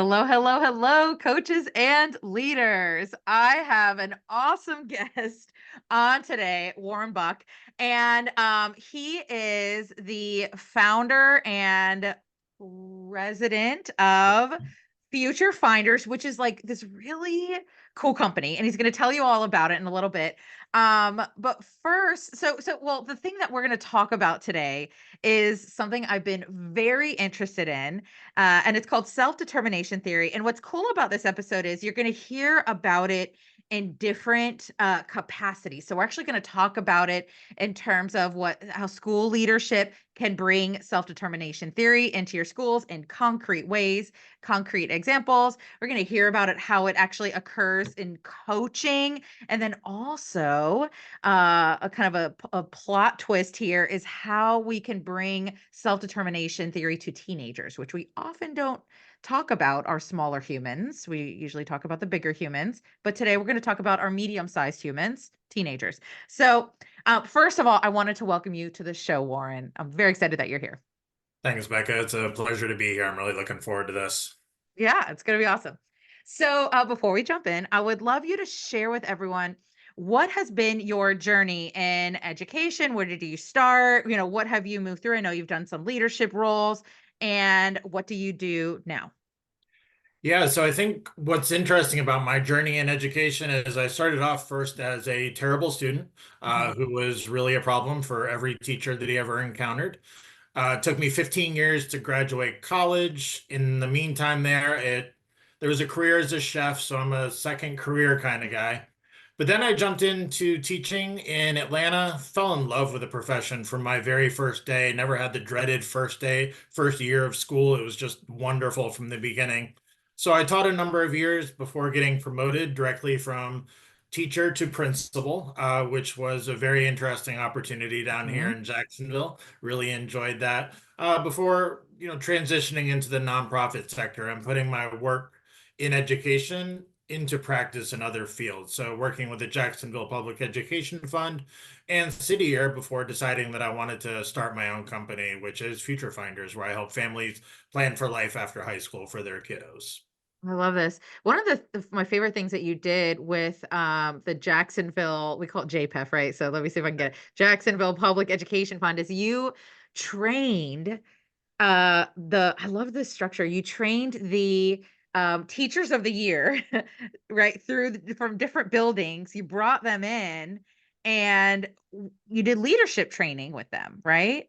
Hello, hello, hello, coaches and leaders. I have an awesome guest on today, Warren Buck, and he is the founder and president of Future Finders, which is like this really cool company, and he's going to tell you all about it in a little bit. But first, well, the thing that we're going to talk about today is something I've been very interested in, and it's called self-determination theory. And what's cool about this episode is you're going to hear about it in different capacities. So we're actually going to talk about it in terms of how school leadership can bring self-determination theory into your schools in concrete ways, concrete examples. We're going to hear about it, how it actually occurs in coaching. And then also a kind of a plot twist here is how we can bring self-determination theory to teenagers, which we often don't talk about our smaller humans. We usually talk about the bigger humans, but today we're going to talk about our medium-sized humans, teenagers. So first of all, I wanted to welcome you to the show, Warren. I'm very excited that you're here. Thanks, Becca. It's a pleasure to be here. I'm really looking forward to this. Yeah, it's going to be awesome. So before we jump in, I would love you to share with everyone what has been your journey in education. Where did you start? What have you moved through? I know you've done some leadership roles, and what do you do now? Yeah, so I think what's interesting about my journey in education is I started off first as a terrible student Mhm. who was really a problem for every teacher that he ever encountered. It took me 15 years to graduate college. In the meantime, there was a career as a chef, so I'm a second career kind of guy. But then I jumped into teaching in Atlanta, fell in love with the profession from my very first day, never had the dreaded first day, first year of school. It was just wonderful from the beginning. So I taught a number of years before getting promoted directly from teacher to principal, which was a very interesting opportunity down here Mhm. in Jacksonville. Really enjoyed that. Before, transitioning into the nonprofit sector and putting my work in education into practice in other fields. So working with the Jacksonville Public Education Fund and City Year before deciding that I wanted to start my own company, which is Future Finders, where I help families plan for life after high school for their kiddos. I love this. One of my favorite things that you did with the Jacksonville, we call it JPEF, right? So let me see if I can get it. Jacksonville Public Education Fund is you trained I love this structure. You trained the teachers of the year right from different buildings. You brought them in and you did leadership training with them, right?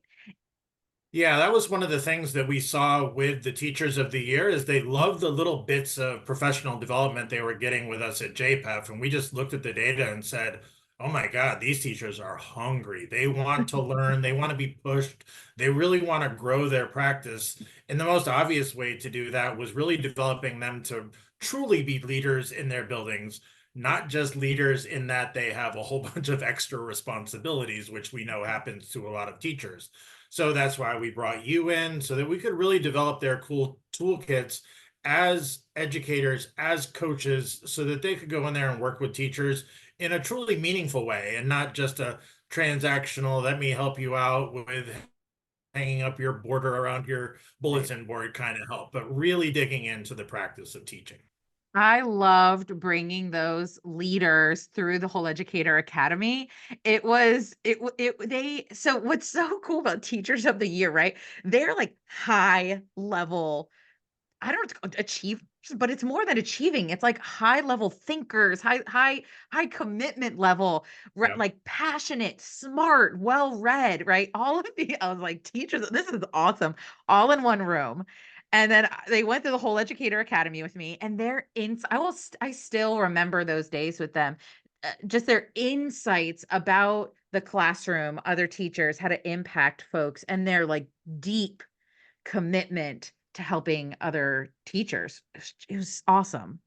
Yeah, that was one of the things that we saw with the teachers of the year is they loved the little bits of professional development they were getting with us at JPEF. And we just looked at the data and said, oh my God, these teachers are hungry. They want to learn, they want to be pushed, they really want to grow their practice. And the most obvious way to do that was really developing them to truly be leaders in their buildings, not just leaders in that they have a whole bunch of extra responsibilities, which we know happens to a lot of teachers. So that's why we brought you in so that we could really develop their cool toolkits as educators, as coaches, so that they could go in there and work with teachers in a truly meaningful way and not just a transactional, let me help you out with hanging up your border around your Right. bulletin board kind of help, but really digging into the practice of teaching. I loved bringing those leaders through the whole Educator Academy. It was it w- it they so what's so cool about teachers of the year, right? They're like high level, I don't achieve, but it's more than achieving. It's like high level thinkers, high commitment level, Yeah. like passionate, smart, well read, right? All of I was like, teachers, this is awesome, all in one room. And then they went through the whole Educator Academy with me, and I still remember those days with them. Just their insights about the classroom, other teachers, how to impact folks, and their like deep commitment to helping other teachers. It was awesome.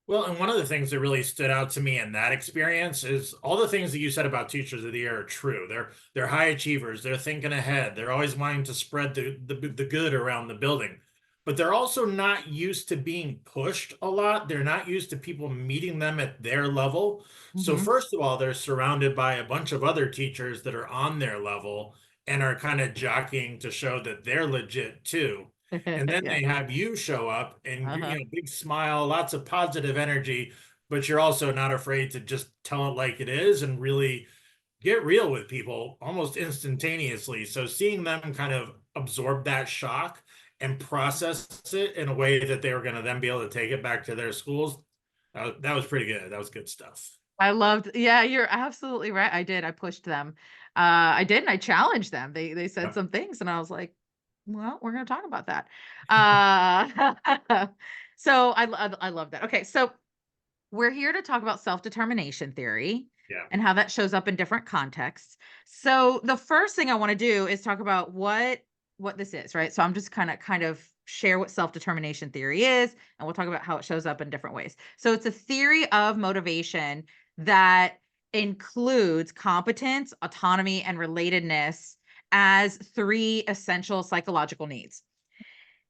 Well, and one of the things that really stood out to me in that experience is all the things that you said about teachers of the year are true. They're high achievers. They're thinking ahead. They're always wanting to spread the good around the building. But they're also not used to being pushed a lot. They're not used to people meeting them at their level. So Mhm. first of all, they're surrounded by a bunch of other teachers that are on their level and are kind of jockeying to show that they're legit too. And then Yeah. they have you show up and, Uh-huh. big smile, lots of positive energy, but you're also not afraid to just tell it like it is and really get real with people almost instantaneously. So seeing them kind of absorb that shock and process it in a way that they were going to then be able to take it back to their schools, that was pretty good. That was good stuff. I loved yeah, you're absolutely right. I did. I pushed them. I did, and I challenged them. They said Yep. some things, and I was like, "Well, we're gonna talk about that." Uh, so I love that. Okay, so we're here to talk about self-determination theory Yeah. and how that shows up in different contexts. So the first thing I want to do is talk about what this is, right? So I'm just kind of share what self-determination theory is, and we'll talk about how it shows up in different ways. So it's a theory of motivation that includes competence, autonomy, and relatedness as three essential psychological needs.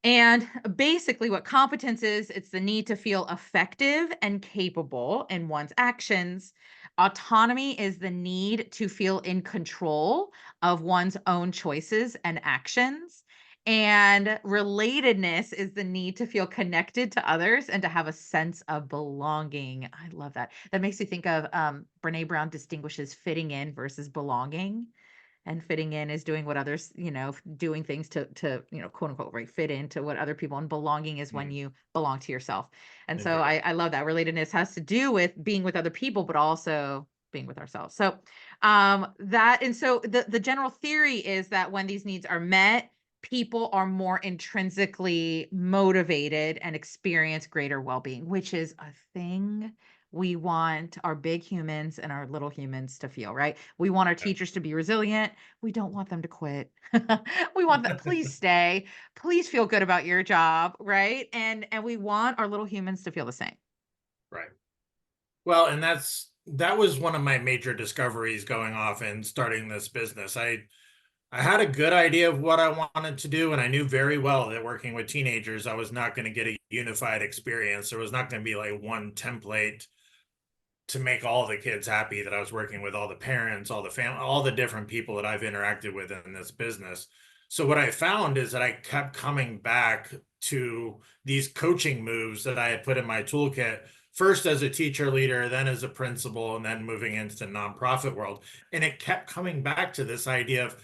And basically, what competence is, it's the need to feel effective and capable in one's actions. Autonomy is the need to feel in control of one's own choices and actions. And relatedness is the need to feel connected to others and to have a sense of belonging. I love that. That makes me think of Brene Brown distinguishes fitting in versus belonging, and fitting in is doing what others, doing things to quote unquote, right, fit into what other people, and belonging is when Mm, you belong to yourself. And so interesting. I love that relatedness has to do with being with other people, but also being with ourselves. So that and so the general theory is that when these needs are met, people are more intrinsically motivated and experience greater well-being, which is a thing we want our big humans and our little humans to feel, right? We want our Yeah. teachers to be resilient. We don't want them to quit. We want that, please stay. Please feel good about your job, right? And we want our little humans to feel the same. Right. Well, and that was one of my major discoveries going off and starting this business. I had a good idea of what I wanted to do, and I knew very well that working with teenagers, I was not going to get a unified experience. There was not going to be like one template to make all the kids happy that I was working with, all the parents, all the family, all the different people that I've interacted with in this business. So what I found is that I kept coming back to these coaching moves that I had put in my toolkit, first as a teacher leader, then as a principal, and then moving into the nonprofit world. And it kept coming back to this idea of,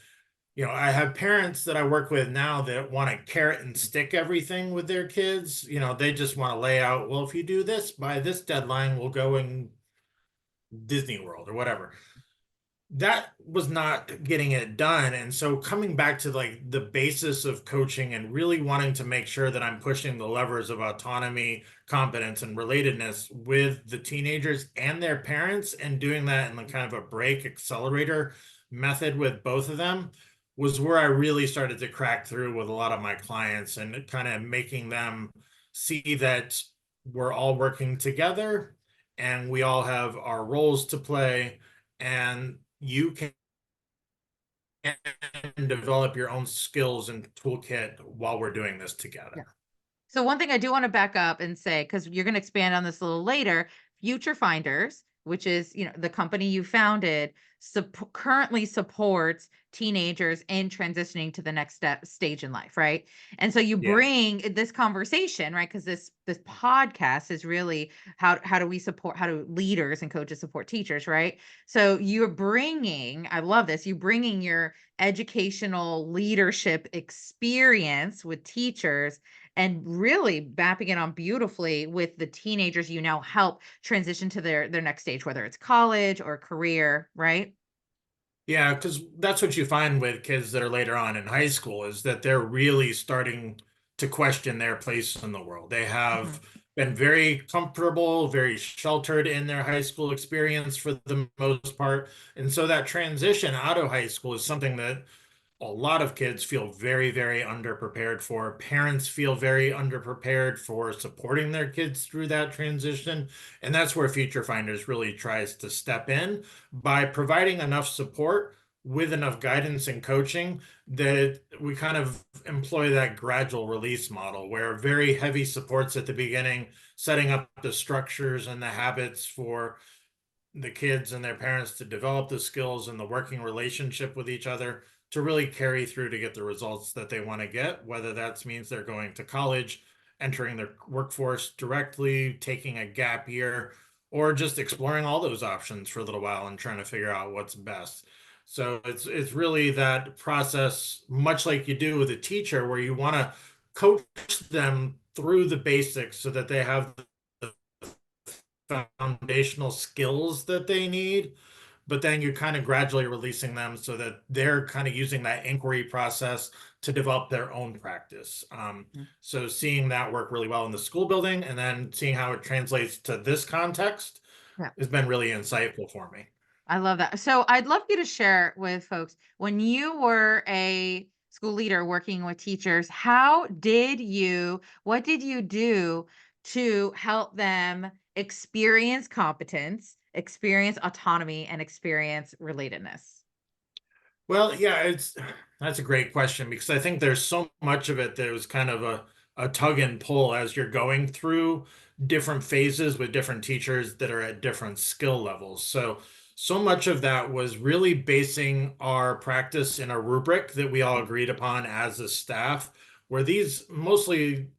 I have parents that I work with now that want to carrot and stick everything with their kids. They just want to lay out, well, if you do this by this deadline, we'll go and Disney World or whatever. That was not getting it done. And so coming back to like the basis of coaching and really wanting to make sure that I'm pushing the levers of autonomy, competence, and relatedness with the teenagers and their parents, and doing that in the kind of a break accelerator method with both of them, was where I really started to crack through with a lot of my clients and kind of making them see that we're all working together and we all have our roles to play, and you can develop your own skills and toolkit while we're doing this together. So one thing I do want to back up and say, because you're going to expand on this a little later, Future Finders, which is the company you founded, currently supports teenagers in transitioning to the next stage in life, right? And so you Yeah. bring this conversation, right? Because this podcast is really how do we support, how do leaders and coaches support teachers, right? So you're bringing, I love this, you bringing your educational leadership experience with teachers and really mapping it on beautifully with the teenagers you now help transition to their next stage, whether it's college or career, right? Yeah, because that's what you find with kids that are later on in high school is that they're really starting to question their place in the world. They have Mhm. been very comfortable, very sheltered in their high school experience for the most part. And so that transition out of high school is something that a lot of kids feel very, very underprepared for. Parents feel very underprepared for supporting their kids through that transition. And that's where Future Finders really tries to step in by providing enough support with enough guidance and coaching that we kind of employ that gradual release model where very heavy supports at the beginning, setting up the structures and the habits for the kids and their parents to develop the skills and the working relationship with each other to really carry through to get the results that they want to get, whether that means they're going to college, entering the workforce directly, taking a gap year, or just exploring all those options for a little while and trying to figure out what's best. So it's really that process, much like you do with a teacher, where you want to coach them through the basics so that they have the foundational skills that they need, but then you're kind of gradually releasing them so that they're kind of using that inquiry process to develop their own practice. Mhm. So seeing that work really well in the school building and then seeing how it translates to this context Yeah. has been really insightful for me. I love that. So I'd love you to share with folks when you were a school leader working with teachers, what did you do to help them experience competence, experience autonomy, and experience relatedness? Well, yeah, it's that's a great question because I think there's so much of it that was kind of a tug and pull as you're going through different phases with different teachers that are at different skill levels. So much of that was really basing our practice in a rubric that we all agreed upon as a staff, where these mostly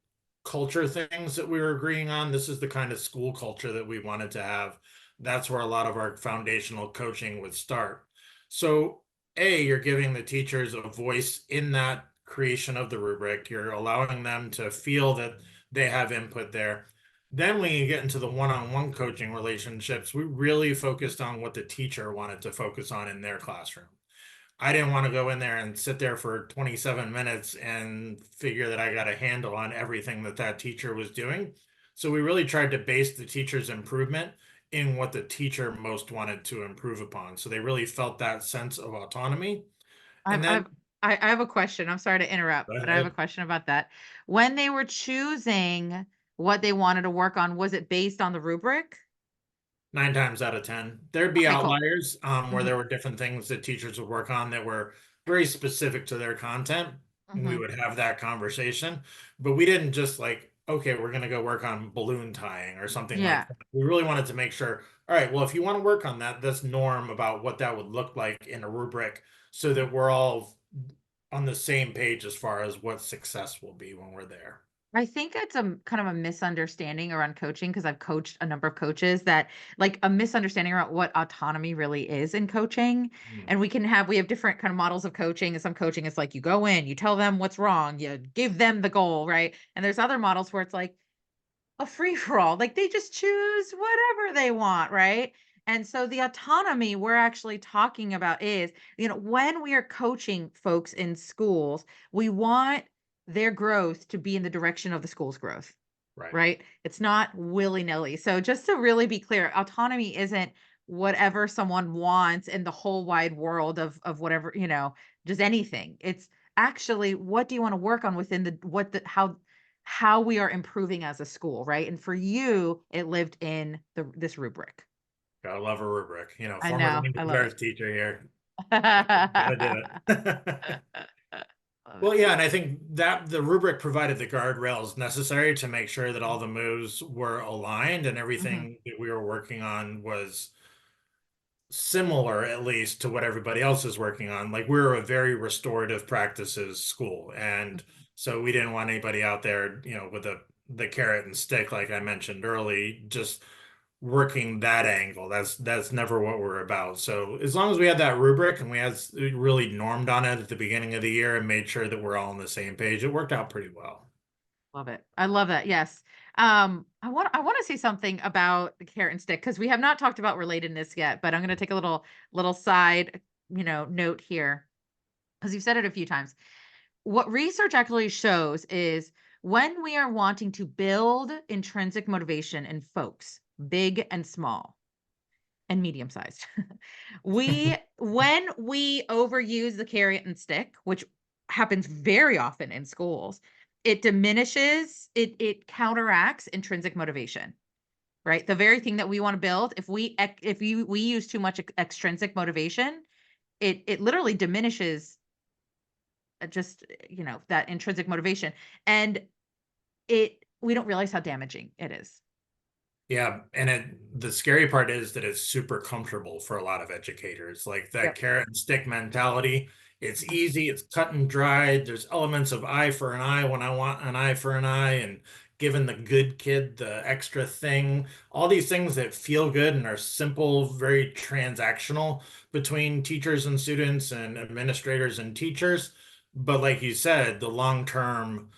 culture things that we were agreeing on, this is the kind of school culture that we wanted to have. That's where a lot of our foundational coaching would start. So you're giving the teachers a voice in that creation of the rubric. You're allowing them to feel that they have input there. Then when you get into the one-on-one coaching relationships, we really focused on what the teacher wanted to focus on in their classroom. I didn't want to go in there and sit there for 27 minutes and figure that I got a handle on everything that that teacher was doing. So we really tried to base the teacher's improvement in what the teacher most wanted to improve upon. So they really felt that sense of autonomy. I've, And then I've, I have a question. I'm sorry to interrupt, go but I have a ahead. question about that. When they were choosing what they wanted to work on, was it based on the rubric? 9 times out of 10. There'd be Okay, cool. outliers where Hmm. there were different things that teachers would work on that were very specific to their content. We Hmm. would have that conversation, but we didn't just like, okay, we're going to go work on balloon tying or something like Yeah. that. We really wanted to make sure, all right, well, if you want to work on that, that's norm about what that would look like in a rubric so that we're all on the same page as far as what success will be when we're there. I think it's a kind of a misunderstanding around coaching because I've coached a number of coaches that like a misunderstanding around what autonomy really is in coaching. Hmm. And we have different kind of models of coaching. And some coaching is like you go in, you tell them what's wrong, you give them the goal, right? And there's other models where it's like a free for all. Like they just choose whatever they want, right? And so the autonomy we're actually talking about is, when we are coaching folks in schools, we want their growth to be in the direction of the school's growth, Right. right? It's not willy-nilly. So just to really be clear, autonomy isn't whatever someone wants in the whole wide world of whatever, just anything. It's actually what do you want to work on within the what the how we are improving as a school, right? And for you, it lived in this rubric. Gotta love a rubric. I Former know. I language love it. arts teacher here. Gotta do Love it. Well, it. yeah, and I think that the rubric provided the guardrails necessary to make sure that all the moves were aligned and Mhm. everything that we were working on was similar, at least, to what everybody else is working on. Like we're a very restorative practices school, and Mhm. so we didn't want anybody out there, with the carrot and stick, like I mentioned early, just working that angle. That's never what we're about. So as long as we had that rubric and we had really normed on it at the beginning of the year and made sure that we're all on the same page, it worked out pretty well. Love it. I love that. Yes. I want to say something about the carrot and stick because we have not talked about relatedness yet, but I'm going to take a little side, note here because you've said it a few times. What research actually shows is when we are wanting to build intrinsic motivation in folks, big and small and medium sized, when we overuse the carrot and stick, which happens very often in schools, it counteracts intrinsic motivation, right? The very thing that we want to build, if we use too much extrinsic motivation, it literally diminishes just that intrinsic motivation, and it we don't realize how damaging it is. Yeah, and the scary part is that it's super comfortable for a lot of educators. Like that Yep. carrot and stick mentality It's easy, it's cut and dried. There's elements of eye for an eye when I want an eye for an eye, and giving the good kid the extra thing. All these things that feel good and are simple, very transactional between teachers and students and administrators and teachers. But like you said, the long-term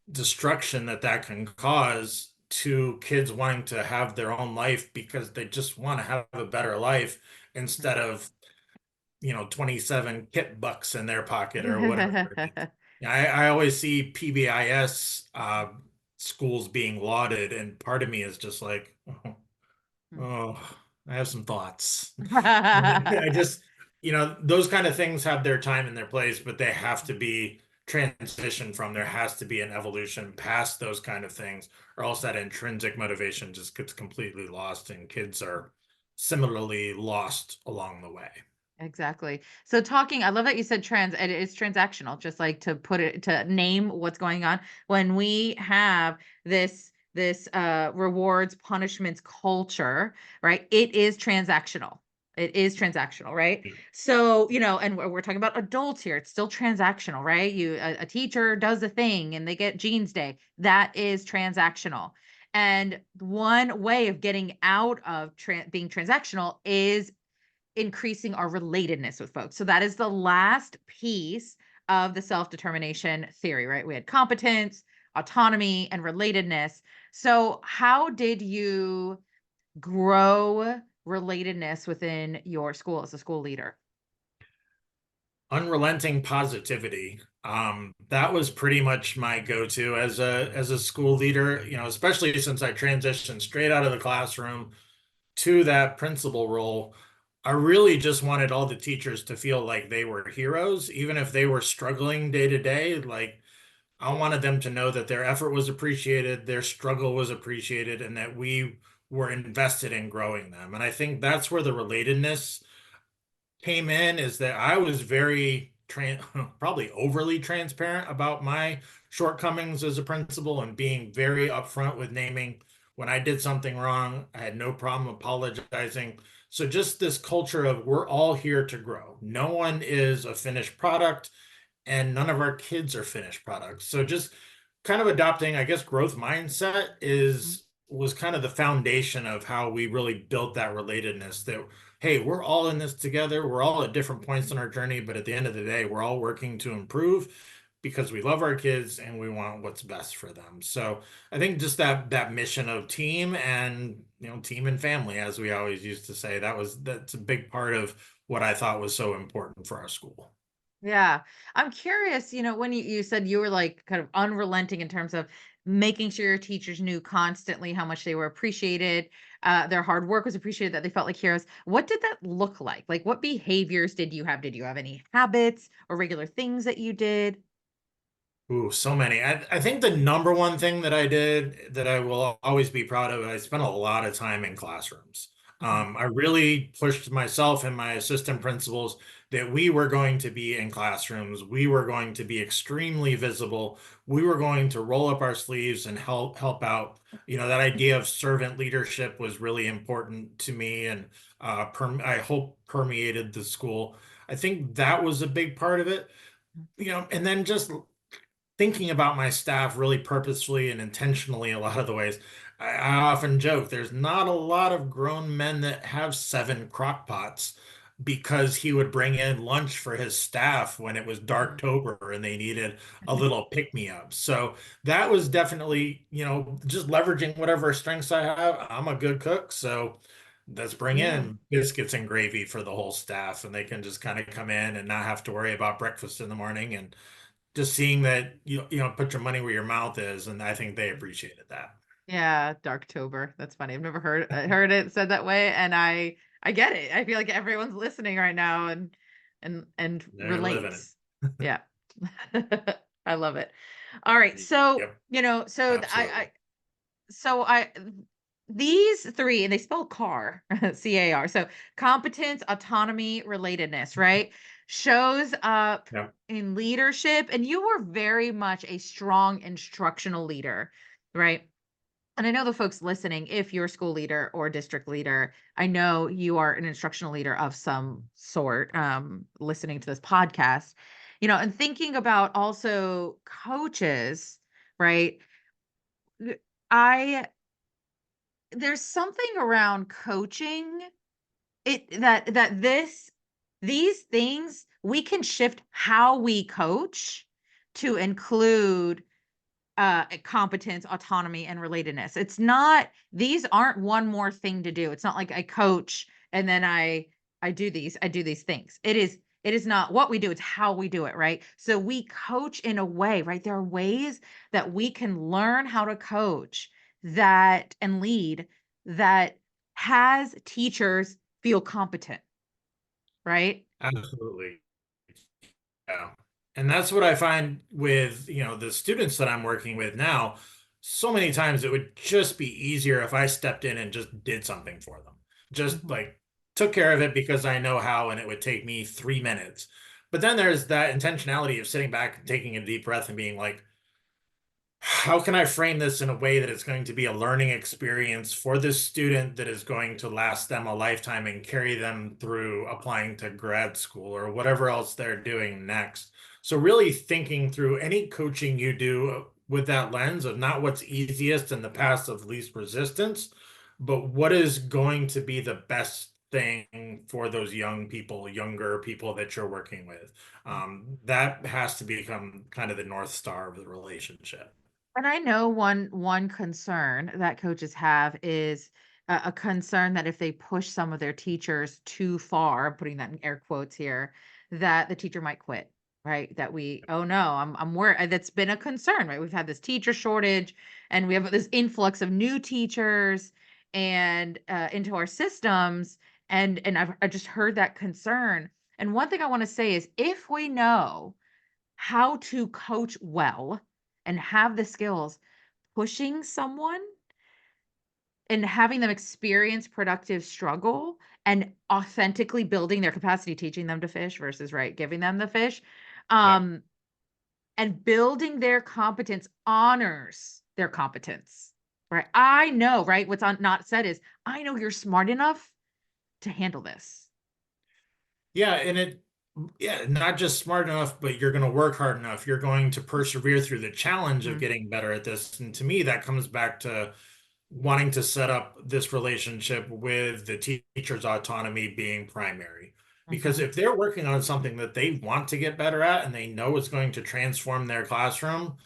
destruction that that can cause to kids wanting to have their own life because they just want to have a better life instead of 27 kit bucks in their pocket or whatever. Yeah, I always see PBIS schools being lauded, and part of me is just like, oh, I have some thoughts. I just, those kind of things have their time and their place, but they have to be transitioned from. There has to be an evolution past those kind of things, or else that intrinsic motivation just gets completely lost, and kids are similarly lost along the way. Exactly. So talking, I love that you said it is transactional, just like to put it to name what's going on. When we have this rewards punishments culture, right? It is transactional. It is transactional, right? So, and we're talking about adults here. It's still transactional, right? A teacher does a thing and they get jeans day. That is transactional. And one way of getting out of being transactional is increasing our relatedness with folks. So that is the last piece of the self-determination theory, right? We had competence, autonomy, and relatedness. So how did you grow relatedness within your school as a school leader? Unrelenting positivity. That was pretty much my go-to as a school leader, especially since I transitioned straight out of the classroom to that principal role. I really just wanted all the teachers to feel like they were heroes, even if they were struggling day to day. Like, I wanted them to know that their effort was appreciated, their struggle was appreciated, and that we were invested in growing them. And I think that's where the relatedness came in, is that I was very probably overly transparent about my shortcomings as a principal, and being very upfront with naming when I did something wrong. I had no problem apologizing. So just this culture of we're all here to grow. No one is a finished product, and none of our kids are finished products. So just kind of adopting, I guess, growth mindset is was kind of the foundation of how we really built that relatedness, that hey, we're all in this together. We're all at different points in our journey, but at the end of the day, we're all working to improve because we love our kids and we want what's best for them. So I think just that mission of team, and team and family, as we always used to say, that's a big part of what I thought was so important for our school. Yeah. I'm curious, when you said you were like kind of unrelenting in terms of making sure your teachers knew constantly how much they were appreciated, their hard work was appreciated, that they felt like heroes. What did that look like? Like, what behaviors did you have? Did you have any habits or regular things that you did? Ooh, so many. I think the number one thing that I did that I will always be proud of, I spent a lot of time in classrooms. Mhm. I really pushed myself and my assistant principals that we were going to be in classrooms. We were going to be extremely visible. We were going to roll up our sleeves and help out. That idea of servant leadership was really important to me, and I hope permeated the school. I think that was a big part of it. And then just thinking about my staff really purposefully and intentionally. A lot of the ways I often joke, there's not a lot of grown men that have 7 crock pots, because he would bring in lunch for his staff when it was Mhm. Darktober and they needed a little pick me up. So that was definitely, just leveraging whatever strengths I have. I'm a good cook, so let's bring Yeah. in biscuits and gravy for the whole staff, and they can just kind of come in and not have to worry about breakfast in the morning, and just seeing that put your money where your mouth is, and I think they appreciated that. Yeah, Darktober. That's funny. I've never heard it said that way, and I get it. I feel like everyone's listening right now and They're living relates. Yeah. I love it. All right. it. So, Yep, I absolutely. so I these three, and they spell CAR, CAR. So competence, autonomy, relatedness, right? Shows up Yep. in leadership, and you were very much a strong instructional leader, right? And I know the folks listening, if you're a school leader or district leader, I know you are an instructional leader of some sort, listening to this podcast, and thinking about also coaches, right? Th- I There's something around coaching it that these things we can shift how we coach to include competence, autonomy, and relatedness. These aren't one more thing to do. It's not like I coach and then I do these things. It is not what we do, it's how we do it, right? So we coach in a way, right? There are ways that we can learn how to coach that and lead that has teachers feel competent, right? Absolutely. Yeah. And that's what I find with, the students that I'm working with now. So many times it would just be easier if I stepped in and just did something for them. Just Mhm. like took care of it because I know how and it would take me 3 minutes. But then there's that intentionality of sitting back and taking a deep breath and being like, how can I frame this in a way that it's going to be a learning experience for this student that is going to last them a lifetime and carry them through applying to grad school or whatever else they're doing next? So, really thinking through any coaching you do with that lens of not what's easiest and the path of least resistance, but what is going to be the best thing for those younger people that you're working with. That has to become kind of the North Star of the relationship. And I know one concern that coaches have is a concern that if they push some of their teachers too far, I'm putting that in air quotes here, that the teacher might quit, right? That oh no, I'm worried. That's been a concern, right? We've had this teacher shortage, and we have this influx of new teachers and into our systems, and I just heard that concern. And one thing I want to say is, if we know how to coach well and have the skills, pushing someone and having them experience productive struggle and authentically building their capacity, teaching them to fish versus, right, giving them the fish, Yeah. um, and building their competence honors their competence, right? I know, right? What's not said is, I know you're smart enough to handle this. Yeah, yeah, not just smart enough, but you're going to work hard enough. You're going to persevere through the challenge of Mhm, getting better at this. And to me, that comes back to wanting to set up this relationship with the teacher's autonomy being primary. Because mhm, if they're working on something that they want to get better at and they know it's going to transform their classroom,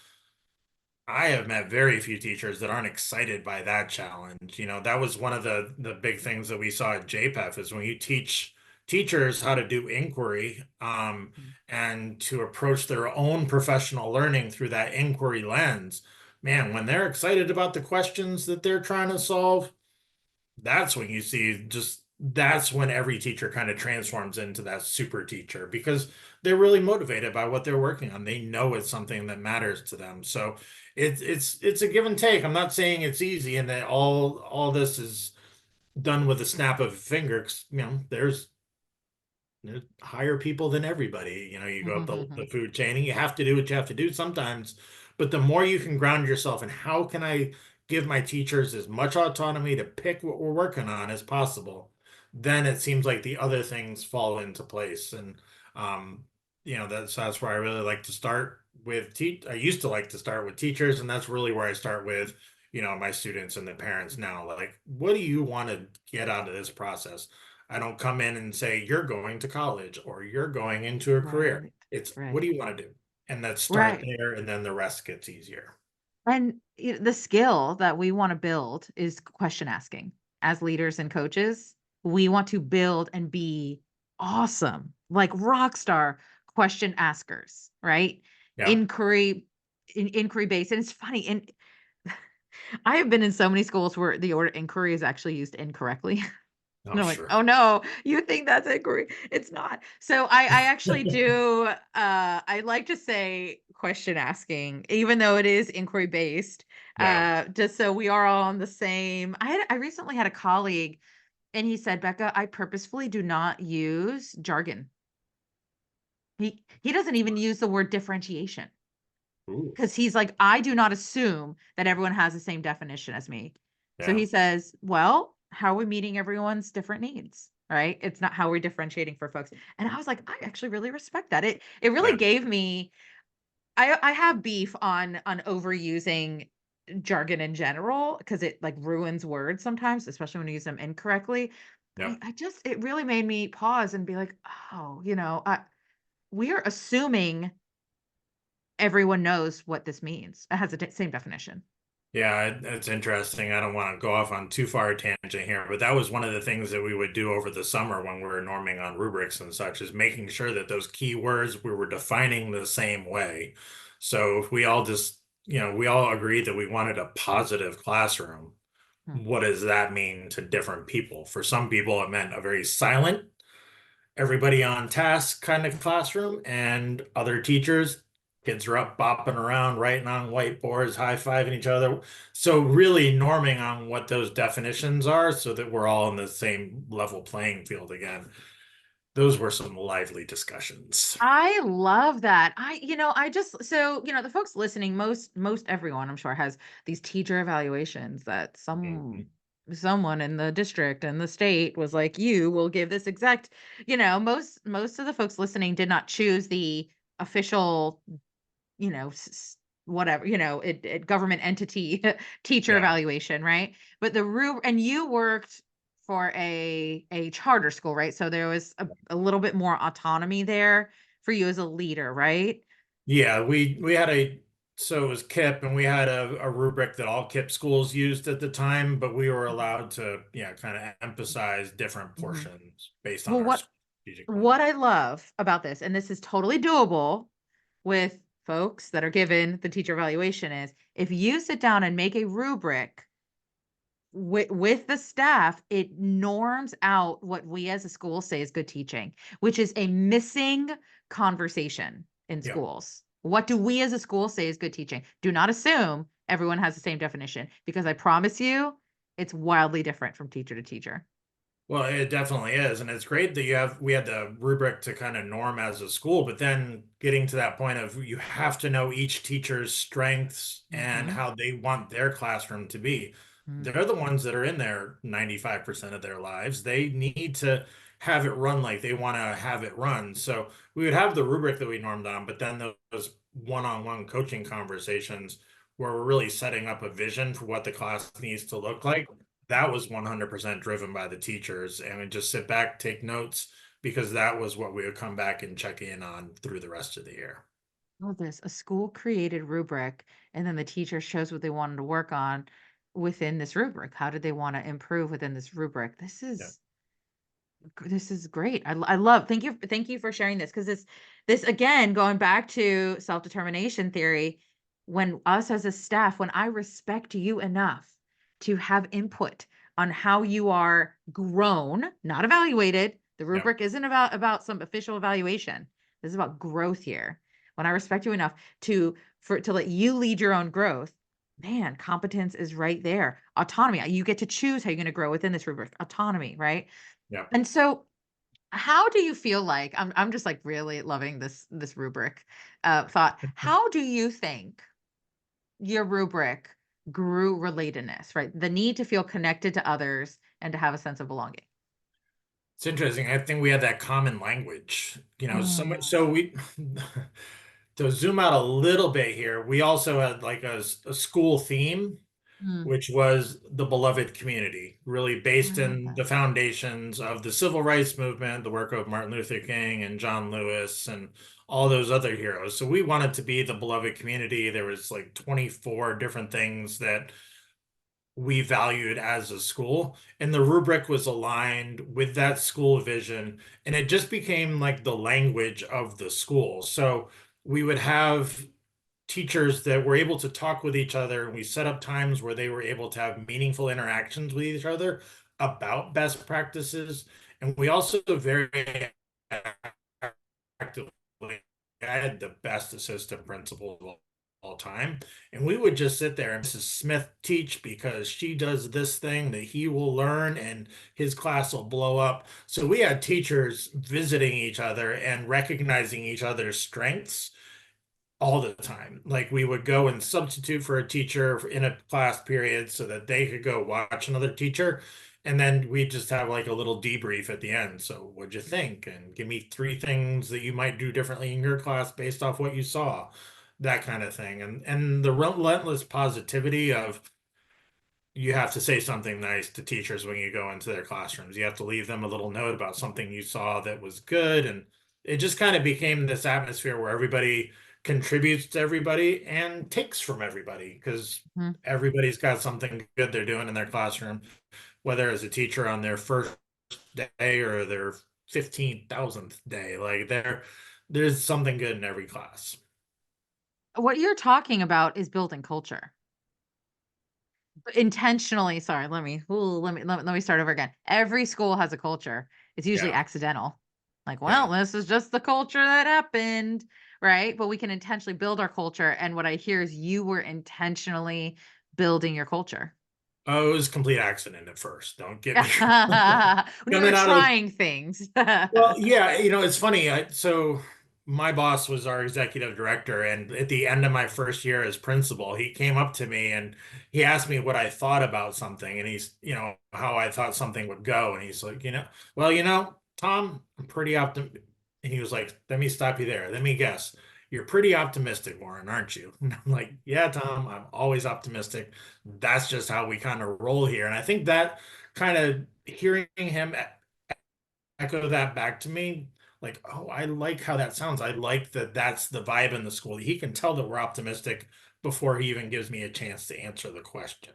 I have met very few teachers that aren't excited by that challenge. That was one of the big things that we saw at JPEF is when you teach teachers how to do inquiry, mhm. and to approach their own professional learning through that inquiry lens. Man, when they're excited about the questions that they're trying to solve, that's when you see just that's when every teacher kind of transforms into that super teacher because they're really motivated by what they're working on. They know it's something that matters to them. So it's a give and take. I'm not saying it's easy and that all this is done with a snap of a finger. 'Cause, there's higher people than everybody. You go up the food chain and you have to do what you have to do sometimes. But the more you can ground yourself in how can I give my teachers as much autonomy to pick what we're working on as possible, then it seems like the other things fall into place. And um, that's where I really like to start with I used to like to start with teachers, and that's really where I start with, my students and the parents now. Like, what do you want to get out of this process? I don't come in and say, you're going to college or you're going into a career. Right, It's what right, do you want to do? And let's start right. there, and then the rest gets easier. And the skill that we want to build is question asking. As leaders and coaches, we want to build and be awesome, like rock star question askers, right? Yeah. Inquiry, inquiry based. And it's funny. And I have been in so many schools where the order inquiry is actually used incorrectly. Oh, And I'm like, sure. "Oh, no, you think that's inquiry. It's not." So I actually do, I like to say question asking, even though it is inquiry based, Yeah. just so we are all on the same. I recently had a colleague, and he said, "Becca, I purposefully do not use jargon." He doesn't even use the word differentiation. Ooh, because he's like, I do not assume that everyone has the same definition as me. So yeah, he says, well, how are we meeting everyone's different needs? Right. It's not how we're differentiating for folks. And I was like, I actually really respect that. It yeah, really gave me, I have beef on overusing jargon in general because it like ruins words sometimes, especially when you use them incorrectly. But yeah. I just it really made me pause and be like, oh, we are assuming everyone knows what this means. It has the same definition. Yeah, it's interesting. I don't want to go off on too far a tangent here, but that was one of the things that we would do over the summer when we were norming on rubrics and such, is making sure that those key words we were defining the same way. So if we all just, we all agreed that we wanted a positive classroom, Hmm. what does that mean to different people? For some people, it meant a very silent, everybody on task kind of classroom, and other teachers, kids are up bopping around, writing on whiteboards, high-fiving each other. So really norming on what those definitions are so that we're all in the same level playing field again. Those were some lively discussions. I love that. I just so, the folks listening, most everyone I'm sure has these teacher evaluations that Mhm. someone in the district and the state was like, you will give this exact, most of the folks listening did not choose the official, whatever, government entity teacher Yeah. evaluation, right? But and you worked for a charter school, right? So there was a little bit more autonomy there for you as a leader, right? Yeah, we had a so it was KIP, and we had a rubric that all KIP schools used at the time, but we were Mhm. allowed to, yeah, kind of emphasize different Mhm. portions based on Well, our what strategic what plan. I love about this, and this is totally doable with folks that are given the teacher evaluation, is if you sit down and make a rubric with the staff, it norms out what we as a school say is good teaching, which is a missing conversation in Yeah. schools. What do we as a school say is good teaching? Do not assume everyone has the same definition because I promise you it's wildly different from teacher to teacher. Well, it definitely is. And it's great that we had the rubric to kind of norm as a school, but then getting to that point of you have to know each teacher's strengths and Mhm. how they want their classroom to be. Mm. They're the ones that are in there 95% of their lives. They need to have it run like they want to have it run. So we would have the rubric that we normed on, but then those one-on-one coaching conversations where we're really setting up a vision for what the class needs to look like, that was 100% driven by the teachers, and we just sit back, take notes, because that was what we would come back and check in on through the rest of the year. Love this. A school created rubric, and then the teacher shows what they wanted to work on within this rubric. How did they want to improve within this rubric? Yeah. This is great. I love. Thank you for sharing this because this again going back to self-determination theory. When us as a staff, when I respect you enough to have input on how you are grown, not evaluated. The Yeah. rubric isn't about some official evaluation. This is about growth here. When I respect you enough to let you lead your own growth, man, competence is right there. Autonomy. You get to choose how you're going to grow within this rubric. Autonomy, right? Yeah. And so how do you feel like I'm just like really loving this rubric thought. How do you think your rubric grew relatedness, right? The need to feel connected to others and to have a sense of belonging. It's interesting. I think we had that common language, so much. Mm, So we, to zoom out a little bit here, we also had like a school theme, mm, which was the beloved community, really I based love in that. the foundations of the civil rights movement, the work of Martin Luther King and John Lewis and all those other heroes. So we wanted to be the beloved community. There was like 24 different things that we valued as a school, and the rubric was aligned with that school vision, and it just became like the language of the school. So we would have teachers that were able to talk with each other, and we set up times where they were able to have meaningful interactions with each other about best practices. And we also very actively had the best assistant principal of all time, and we would just sit there and Mrs. Smith teach because she does this thing that he will learn and his class will blow up. So we had teachers visiting each other and recognizing each other's strengths all the time. Like we would go and substitute for a teacher in a class period so that they could go watch another teacher. And then we just have like a little debrief at the end. So what'd you think? And give me three things that you might do differently in your class based off what you saw, that kind of thing. And the relentless positivity of you have to say something nice to teachers when you go into their classrooms. You have to leave them a little note about something you saw that was good. And it just kind of became this atmosphere where everybody contributes to everybody and takes from everybody because Mhm. everybody's got something good they're doing in their classroom, whether as a teacher on their first day or their 15,000th day. Like there's something good in every class. What you're talking about is building culture. Intentionally, sorry, let me start over again. Every school has a culture. It's usually Yeah. accidental. Like, well, Yeah. this is just the culture that happened, right? But we can intentionally build our culture. And what I hear is you were intentionally building your culture. Oh, it was complete accident at first. Don't get me wrong. When you were Coming out of trying things. Well, yeah, it's funny. So my boss was our executive director, and at the end of my first year as principal, he came up to me and he asked me what I thought about something, and how I thought something would go, and he's like, well, Tom, I'm pretty optimistic. And he was like, let me stop you there. Let me guess. You're pretty optimistic, Warren, aren't you? And I'm like, yeah, Tom, I'm always optimistic. That's just how we kind of roll here. And I think that kind of hearing him echo that back to me. Like, oh, I like how that sounds. I like that that's the vibe in the school. He can tell that we're optimistic before he even gives me a chance to answer the question.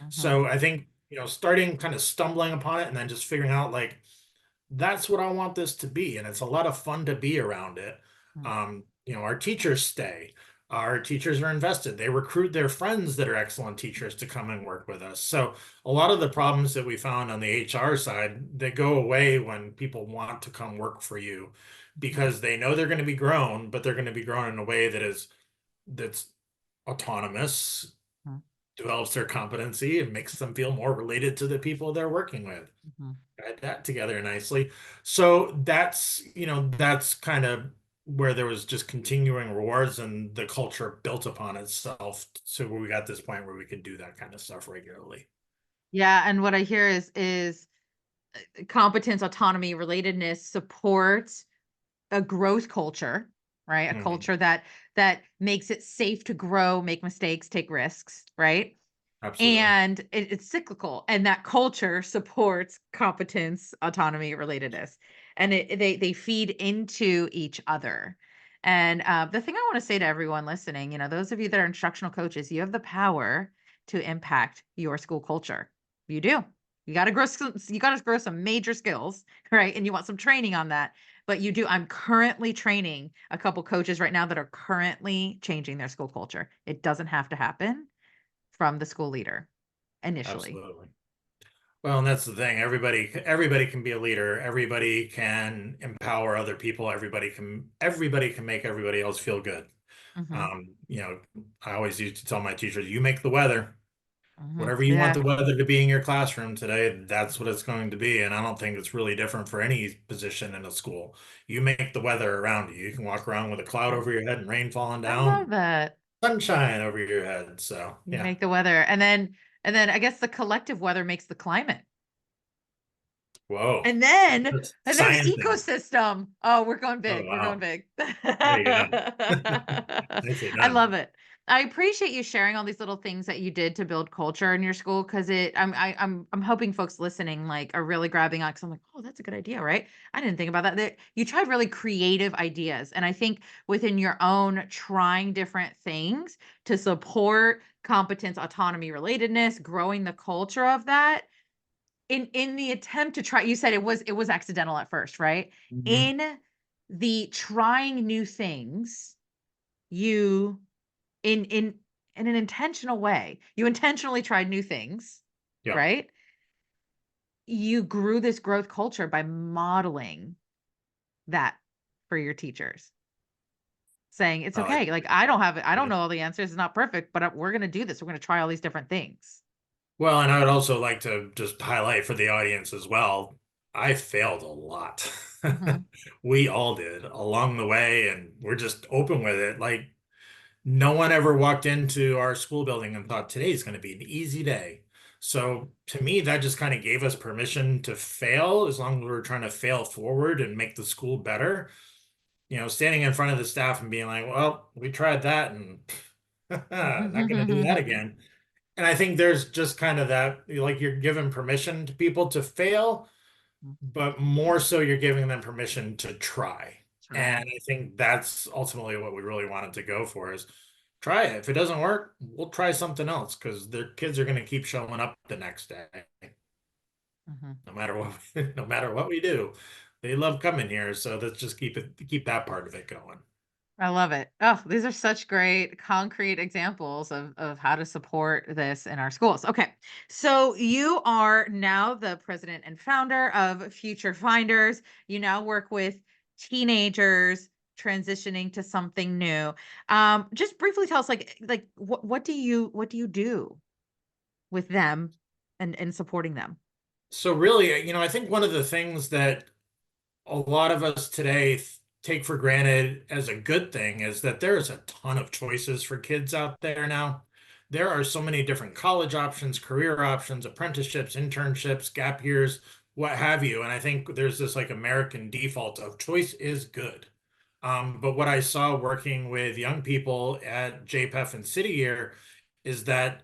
Mhm, So I think, starting kind of stumbling upon it and then just figuring out like that's what I want this to be. And it's a lot of fun to be around it. mhm, Our teachers stay. Our teachers are invested. They recruit their friends that are excellent teachers to come and work with us. So a lot of the problems that we found on the HR side, they go away when people want to come work for you mhm, because they know they're going to be grown, but they're going to be grown in a way that's autonomous, mhm, develops their competency, and makes them feel more related to the people they're working with. mhm. Add that together nicely. So that's kind of where there was just continuing rewards and the culture built upon itself. So we got this point where we could do that kind of stuff regularly. Yeah, and what I hear is competence, autonomy, relatedness supports a growth culture, right? A Mhm. culture that makes it safe to grow, make mistakes, take risks, right? Absolutely. And it's cyclical, and that culture supports competence, autonomy, relatedness, and they feed into each other. And the thing I want to say to everyone listening, those of you that are instructional coaches, you have the power to impact your school culture. You do. You got to grow some major skills, right? And you want some training on that. But you do. I'm currently training a couple coaches right now that are currently changing their school culture. It doesn't have to happen from the school leader initially. Absolutely. Well, and that's the thing. Everybody can be a leader. Everybody can empower other people. Everybody can make everybody else feel good. Mhm, Um, you know, I always used to tell my teachers, you make the weather. mhm. Whatever you want Yeah, the weather to be in your classroom today, that's what it's going to be. And I don't think it's really different for any position in a school. You make the weather around you. You can walk around with a cloud over your head and rain falling I love down, that. sunshine over your head. So You yeah. make the weather, and then I guess the collective weather makes the climate. Whoa. And then That's and then sciencing. ecosystem. Oh, we're going Oh big. We're going wow. big. There you go. Nicely I love done. it. I appreciate you sharing all these little things that you did to build culture in your school because I'm hoping folks listening like are really grabbing on because I'm like, oh, that's a good idea, right? I didn't think about that. You tried really creative ideas. And I think within your own trying different things to support competence, autonomy, relatedness, growing the culture of that in the attempt to try, you said it was accidental at first, right? Mhm. In the trying new things, you in an intentional way, you intentionally tried new things, Yeah. right? You grew this growth culture by modeling that for your teachers, saying, "It's I like okay. Like, it. I don't Yeah. know all the answers. It's not perfect, but we're gonna do this. We're gonna try all these different things." Well, and I would also like to just highlight for the audience as well. I failed a lot. Mhm, We all did along the way, and we're just open with it. Like no one ever walked into our school building and thought today's going to be an easy day. So to me, that just kind of gave us permission to fail as long as we were trying to fail forward and make the school better. Standing in front of the staff and being like, well, we tried that and not going to do that again. And I think there's just kind of that, like you're giving permission to people to fail, but more so you're giving them permission to try. And Right. I think that's ultimately what we really wanted to go for is try it. If it doesn't work, we'll try something else because their kids are going to keep showing up the next day, Mhm. no matter what, no matter what we do. They love coming here, so let's just keep that part of it going. I love it. Oh, these are such great concrete examples of how to support this in our schools. Okay. So you are now the president and founder of Future Finders. You now work with teenagers transitioning to something new. Just briefly tell us like what do you do with them and supporting them? So really, I think one of the things that a lot of us today take for granted as a good thing is that there is a ton of choices for kids out there now. There are so many different college options, career options, apprenticeships, internships, gap years, what have you. And I think there's this like American default of choice is good. But what I saw working with young people at JPEF and City Year is that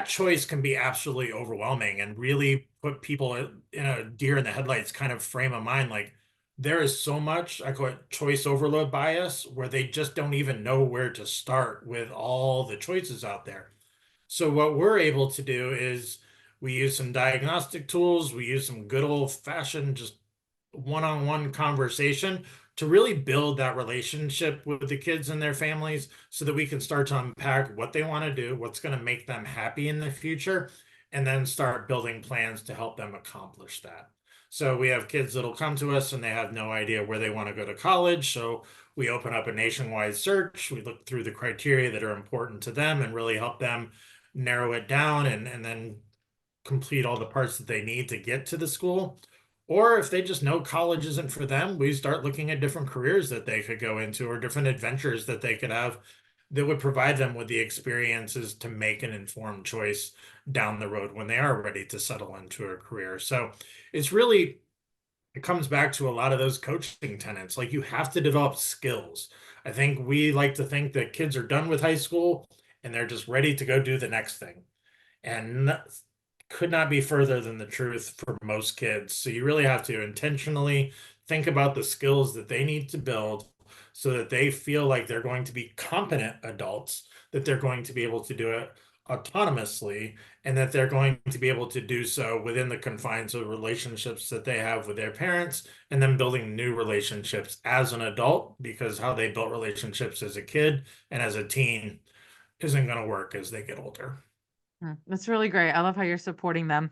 choice can be absolutely overwhelming and really put people in a deer in the headlights kind of frame of mind. Like there is so much, I call it choice overload bias, where they just don't even know where to start with all the choices out there. So what we're able to do is we use some diagnostic tools, we use some good old fashioned just one-on-one conversation to really build that relationship with the kids and their families so that we can start to unpack what they want to do, what's going to make them happy in the future, and then start building plans to help them accomplish that. So we have kids that'll come to us and they have no idea where they want to go to college. So we open up a nationwide search. We look through the criteria that are important to them and really help them narrow it down and then complete all the parts that they need to get to the school. Or if they just know college isn't for them, we start looking at different careers that they could go into or different adventures that they could have that would provide them with the experiences to make an informed choice down the road when they are ready to settle into a career. So it's really, it comes back to a lot of those coaching tenets. Like you have to develop skills. I think we like to think that kids are done with high school and they're just ready to go do the next thing. And could not be further than the truth for most kids. So you really have to intentionally think about the skills that they need to build so that they feel like they're going to be competent adults, that they're going to be able to do it autonomously, and that they're going to be able to do so within the confines of relationships that they have with their parents, and then building new relationships as an adult, because how they built relationships as a kid and as a teen isn't going to work as they get older. That's really great. I love how you're supporting them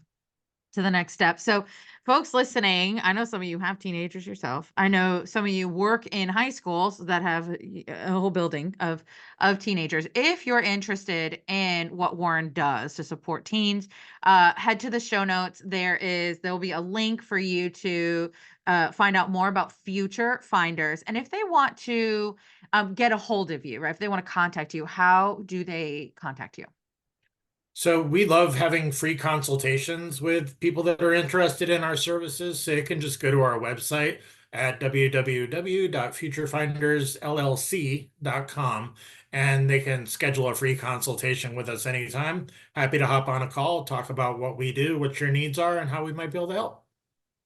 to the next step. So, folks listening, I know some of you have teenagers yourself. I know some of you work in high schools that have a whole building of teenagers. If you're interested in what Warren does to support teens, head to the show notes. There will be a link for you to find out more about Future Finders, and if they want to get a hold of you, right? If they want to contact you, how do they contact you? So we love having free consultations with people that are interested in our services. So you can just go to our website at www.futurefindersllc.com and they can schedule a free consultation with us anytime. Happy to hop on a call, talk about what we do, what your needs are, and how we might be able to help.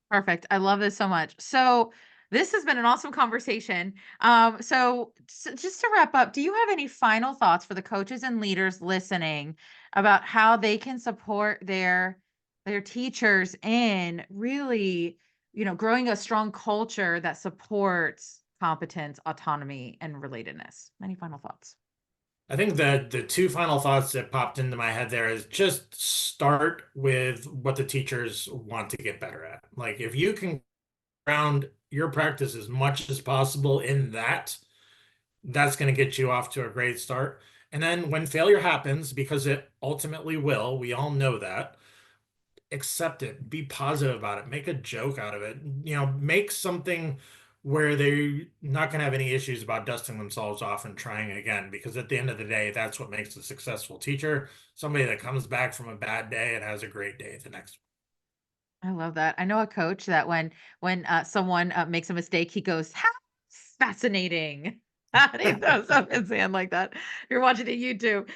Perfect. I love this so much. So, this has been an awesome conversation. Just to wrap up, do you have any final thoughts for the coaches and leaders listening about how they can support their teachers in really, growing a strong culture that supports competence, autonomy, and relatedness? Any final thoughts? I think that the two final thoughts that popped into my head there is just start with what the teachers want to get better at. Like if you can ground your practice as much as possible in that, that's going to get you off to a great start. And then when failure happens, because it ultimately will, we all know that, accept it, be positive about it, make a joke out of it, make something where they're not going to have any issues about dusting themselves off and trying again. Because at the end of the day, that's what makes a successful teacher, somebody that comes back from a bad day and has a great day the next. I love that. I know a coach that when someone makes a mistake, he goes, "How fascinating!" And he throws up his hand like that. You're watching it YouTube,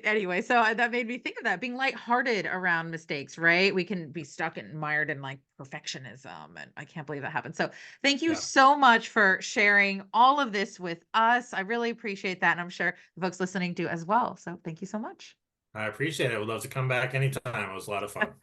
anyway. So that made me think of that being lighthearted around mistakes, right? We can be stuck and mired in like perfectionism, and I can't believe that happened. So thank you Yeah, so much for sharing all of this with us. I really appreciate that, and I'm sure the folks listening do as well. So thank you so much. I appreciate it. I would love to come back anytime. It was a lot of fun.